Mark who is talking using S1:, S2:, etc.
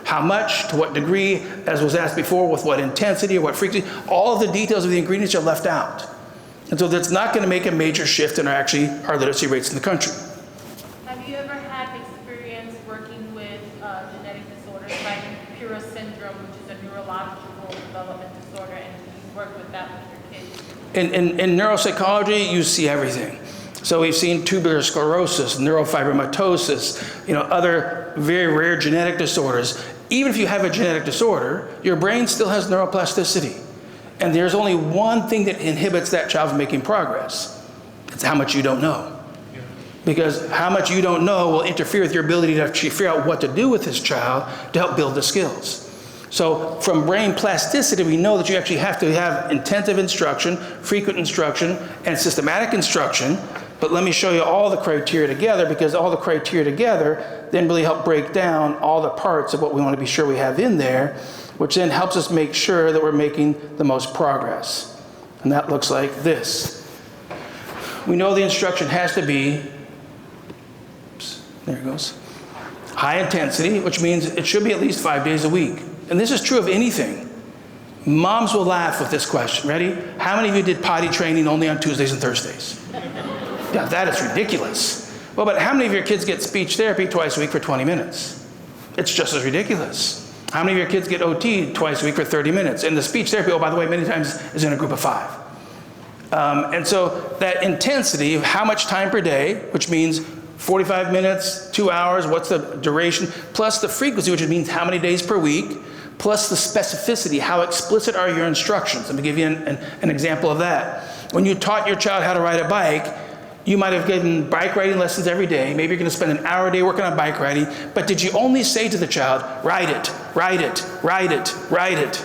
S1: how much, to what degree, as was asked before, with what intensity or what frequency. All of the details of the ingredients are left out. And so that's not going to make a major shift in our literacy rates in the country.
S2: Have you ever had experience working with genetic disorders like Pura syndrome, which is a neurological development disorder, and you work with that with your kids?
S1: In neuropsychology, you see everything. So we've seen tubular sclerosis, neurofibromatosis, other very rare genetic disorders. Even if you have a genetic disorder, your brain still has neuroplasticity. And there's only one thing that inhibits that child from making progress. It's how much you don't know. Because how much you don't know will interfere with your ability to actually figure out what to do with this child to help build the skills. So from brain plasticity, we know that you actually have to have intensive instruction, frequent instruction, and systematic instruction. But let me show you all the criteria together, because all the criteria together then really help break down all the parts of what we want to be sure we have in there, which then helps us make sure that we're making the most progress. And that looks like this. We know the instruction has to be, there it goes, high intensity, which means it should be at least 5 days a week. And this is true of anything. Moms will laugh with this question. Ready? How many of you did potty training only on Tuesdays and Thursdays? Yeah, that is ridiculous. Well, but how many of your kids get speech therapy twice a week for 20 minutes? It's just as ridiculous. How many of your kids get OT twice a week for 30 minutes? And the speech therapy, oh, by the way, many times is in a group of 5. And so that intensity of how much time per day, which means 45 minutes, 2 hours, what's the duration, plus the frequency, which means how many days per week, plus the specificity, how explicit are your instructions. Let me give you an example of that. When you taught your child how to ride a bike, you might have given bike riding lessons every day. Maybe you're going to spend an hour a day working on bike riding, but did you only say to the child, ride it, ride it, ride it, ride it?